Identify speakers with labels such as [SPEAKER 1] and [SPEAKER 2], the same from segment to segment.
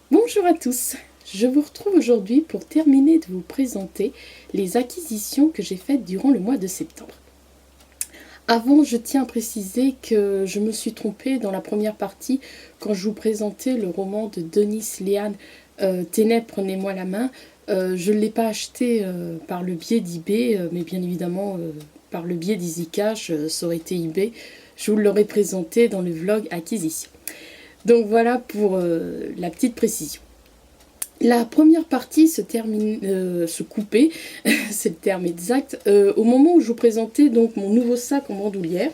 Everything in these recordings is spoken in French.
[SPEAKER 1] Bonjour à tous, je vous retrouve aujourd'hui pour terminer de vous présenter les acquisitions que j'ai faites durant le mois de septembre. Avant, je tiens à préciser que je me suis trompée dans la première partie quand je vous présentais le roman de Denis Léane, Ténèbres, prenez-moi la main. Je ne l'ai pas acheté par le biais d'eBay, mais bien évidemment par le biais d'EasyCash, ça aurait été eBay. Je vous l'aurais présenté dans le vlog acquisition. Donc voilà pour la petite précision. La première partie se coupait, c'est le terme exact, au moment où je vous présentais donc mon nouveau sac en bandoulière.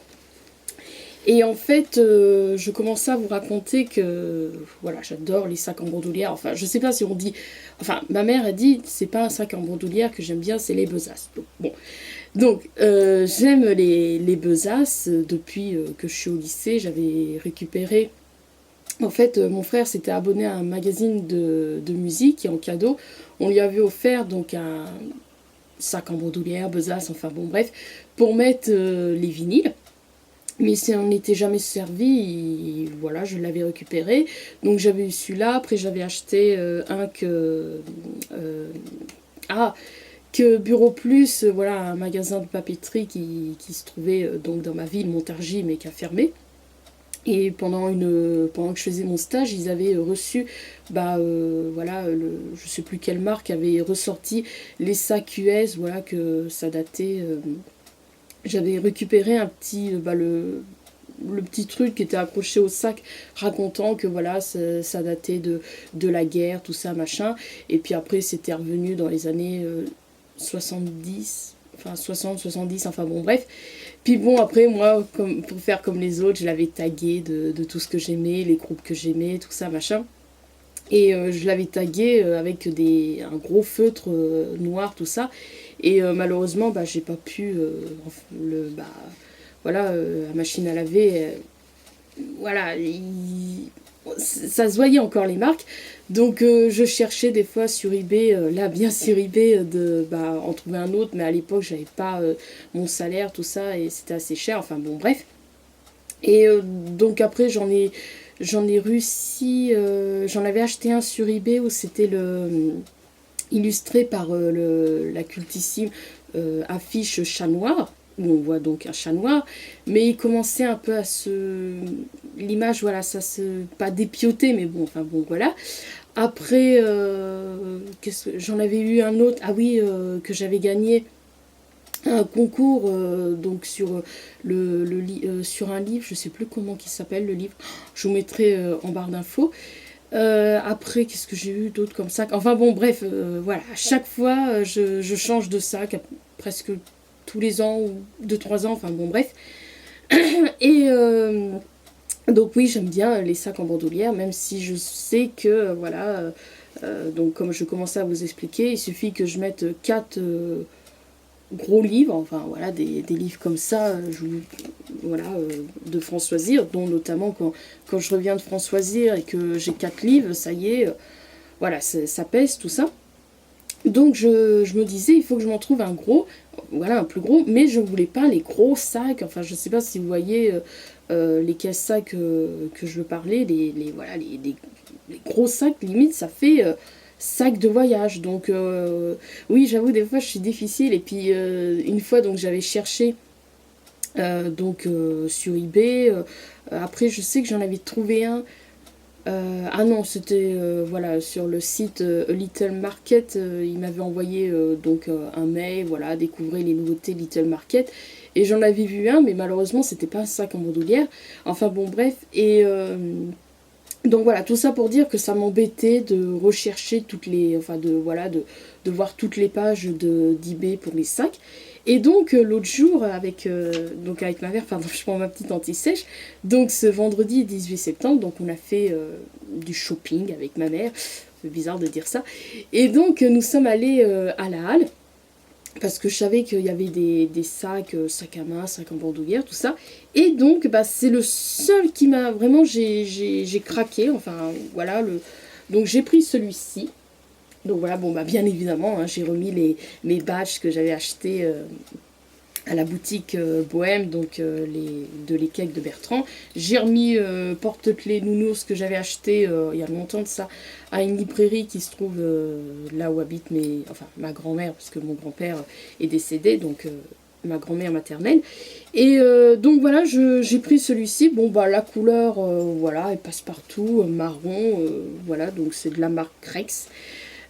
[SPEAKER 1] Et en fait, je commençais à vous raconter que voilà, j'adore les sacs en bandoulière. Enfin, je sais pas si on dit. Enfin, ma mère a dit c'est pas un sac en bandoulière que j'aime bien, c'est les besaces. Donc, bon. Donc, j'aime les besaces depuis que je suis au lycée. J'avais récupéré. En fait, mon frère s'était abonné à un magazine de musique et en cadeau, on lui avait offert donc un sac en bandoulière, besace, enfin bon bref, pour mettre les vinyles. Mais ça n'en était jamais servi, et voilà, je l'avais récupéré. Donc j'avais eu celui-là, après j'avais acheté un euh, ah, que Bureau Plus, voilà, un magasin de papeterie qui se trouvait donc dans ma ville, Montargis, mais qui a fermé. Et pendant que je faisais mon stage, ils avaient reçu, voilà, je sais plus quelle marque avait ressorti les sacs US, voilà, que ça datait. J'avais récupéré un petit, le petit truc qui était accroché au sac racontant que voilà, ça datait de la guerre, tout ça, machin. Et puis après, c'était revenu dans les années 70, enfin 60, 70, enfin bon, bref. Puis bon, après, moi, pour faire comme les autres, je l'avais tagué de tout ce que j'aimais, les groupes que j'aimais, tout ça, machin. Et je l'avais tagué avec un gros feutre noir, tout ça. Et malheureusement, j'ai pas pu. Voilà, la machine à laver, voilà, ça se voyait encore les marques. Donc je cherchais des fois sur eBay, là bien sur eBay, en trouver un autre, mais à l'époque j'avais pas mon salaire, tout ça, et c'était assez cher, enfin bon bref. Et donc après j'en ai réussi, j'en avais acheté un sur eBay où c'était illustré par la cultissime affiche chat noir, où on voit donc un chat noir, mais il commençait un peu à se... L'image, voilà, ça se... pas dépioter, mais bon, enfin bon, voilà. Après, j'en avais eu un autre, ah oui, que j'avais gagné un concours donc sur un livre, je sais plus comment il s'appelle le livre, je vous mettrai en barre d'infos. Après, qu'est-ce que j'ai eu d'autre comme sac? Enfin bon, bref, voilà. À chaque fois, je change de sac, presque tous les ans ou 2 3 ans. Enfin bon, bref. Et donc oui, j'aime bien les sacs en bandoulière, même si je sais que, voilà, donc comme je commençais à vous expliquer, il suffit que je mette 4 gros livres, enfin voilà, des livres comme ça, voilà, de Françoisir, dont notamment quand je reviens de Françoisir et que j'ai 4 livres, ça y est, voilà, ça pèse tout ça. Donc je me disais, il faut que je m'en trouve un gros, voilà, un plus gros, mais je ne voulais pas les gros sacs, enfin je ne sais pas si vous voyez lesquels sacs que je veux parler, voilà, les gros sacs, limite ça fait sac de voyage. Donc oui, j'avoue, des fois je suis difficile, et puis une fois donc j'avais cherché sur eBay, après je sais que j'en avais trouvé un. Ah non, c'était voilà, sur le site Little Market, il m'avait envoyé un mail, voilà, découvrir les nouveautés Little Market, et j'en avais vu un, mais malheureusement c'était pas un sac en bandoulière. Enfin bon bref, et donc voilà, tout ça pour dire que ça m'embêtait de rechercher toutes les, enfin de voilà, de voir toutes les pages d'eBay pour les sacs. Et donc l'autre jour avec ma mère, pardon, je prends ma petite anti-sèche. Donc ce vendredi 18 septembre, donc on a fait du shopping avec ma mère. C'est bizarre de dire ça. Et donc nous sommes allés à la halle, parce que je savais qu'il y avait des sacs, sacs à main, sacs en bandoulière, tout ça. Et donc, c'est le seul qui m'a vraiment, j'ai craqué, enfin, voilà. Donc, j'ai pris celui-ci. Donc, voilà, bon, bien évidemment, hein, j'ai remis mes badges que j'avais achetés à la boutique Bohème, donc de les cakes de Bertrand. J'ai remis porte-clés Nounours que j'avais acheté il y a longtemps de ça à une librairie qui se trouve là où habite ma grand-mère, parce que mon grand-père est décédé, donc ma grand-mère maternelle. Et donc voilà, j'ai pris celui-ci. Bon bah la couleur, voilà, elle passe partout, marron, voilà, donc c'est de la marque Rex.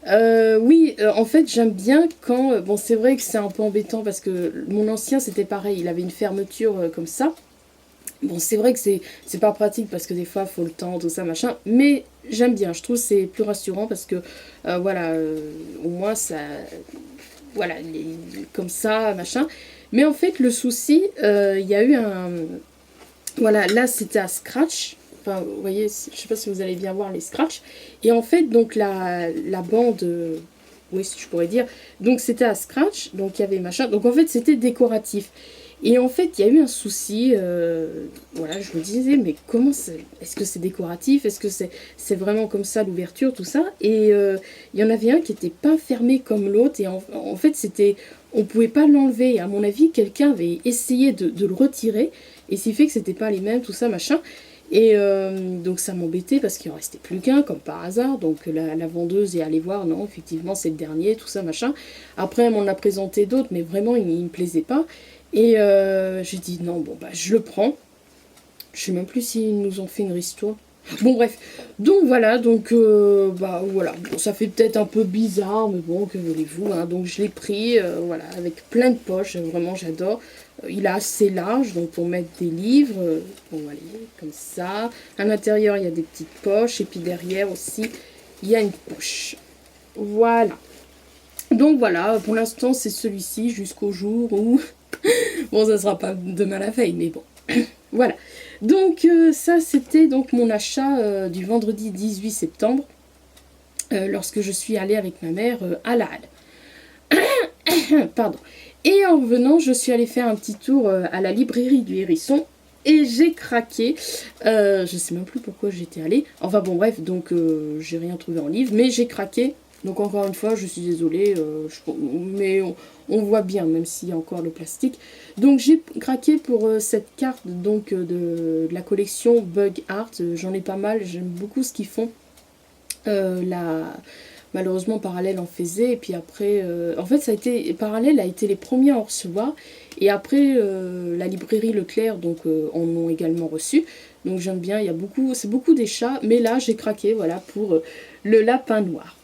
[SPEAKER 1] Oui, en fait, j'aime bien quand... bon, c'est vrai que c'est un peu embêtant parce que mon ancien, c'était pareil. Il avait une fermeture comme ça. Bon, c'est vrai que c'est pas pratique parce que des fois, il faut le temps, tout ça, machin. Mais j'aime bien. Je trouve que c'est plus rassurant parce que, voilà, au moins, ça... Voilà, comme ça, machin. Mais en fait, le souci, il y a eu un... Voilà, là, c'était à scratch. Enfin, vous voyez, je sais pas si vous allez bien voir les scratchs. Et en fait, donc la bande, oui, si je pourrais dire, donc c'était à scratch, donc il y avait machin. Donc en fait, c'était décoratif. Et en fait, il y a eu un souci. Voilà, je me disais, mais comment c'est... Est-ce que c'est décoratif? Est-ce que c'est vraiment comme ça l'ouverture, tout ça? Et il y en avait un qui n'était pas fermé comme l'autre. Et en fait, c'était... On pouvait pas l'enlever. Et à mon avis, quelqu'un avait essayé de le retirer. Et ce qui fait que c'était pas les mêmes, tout ça, machin. Et donc ça m'embêtait parce qu'il en restait plus qu'un, comme par hasard. Donc la vendeuse est allée voir, non, effectivement, c'est le dernier, tout ça, machin. Après, elle m'en a présenté d'autres, mais vraiment, il me plaisait pas. Et j'ai dit, non, bon, bah, je le prends. Je sais même plus s'ils nous ont fait une ristourne. Bon, bref. Donc voilà, donc bah voilà. Bon, ça fait peut-être un peu bizarre, mais bon, que voulez-vous, hein. Donc je l'ai pris, voilà, avec plein de poches. Vraiment, j'adore. Il est assez large, donc pour mettre des livres. Bon, allez, comme ça. À l'intérieur, il y a des petites poches. Et puis derrière aussi, il y a une poche. Voilà. Donc voilà, pour l'instant, c'est celui-ci jusqu'au jour où... Bon, ça sera pas demain la veille, mais bon. Voilà. Donc ça, c'était donc mon achat du vendredi 18 septembre, lorsque je suis allée avec ma mère à la halle. Pardon. Et en revenant, je suis allée faire un petit tour à la librairie du Hérisson. Et j'ai craqué. Je sais même plus pourquoi j'étais allée. Enfin bon, bref, donc j'ai rien trouvé en livre. Mais j'ai craqué. Donc encore une fois, je suis désolée. Mais on voit bien, même s'il y a encore le plastique. Donc j'ai craqué pour cette carte donc, de la collection Bug Art. J'en ai pas mal. J'aime beaucoup ce qu'ils font. Malheureusement, Parallèle en faisait. Et puis après, en fait, Parallèle a été les premiers à en recevoir. Et après, la librairie Leclerc donc, en ont également reçu. Donc j'aime bien, c'est beaucoup des chats. Mais là, j'ai craqué voilà, pour le lapin noir.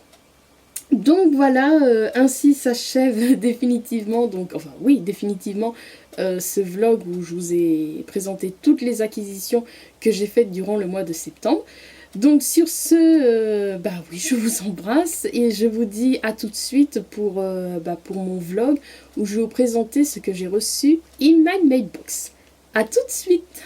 [SPEAKER 1] Donc voilà, ainsi s'achève définitivement, donc, enfin oui, définitivement, ce vlog où je vous ai présenté toutes les acquisitions que j'ai faites durant le mois de septembre. Donc sur ce, bah oui, je vous embrasse et je vous dis à tout de suite pour mon vlog où je vais vous présenter ce que j'ai reçu in my mailbox. À tout de suite!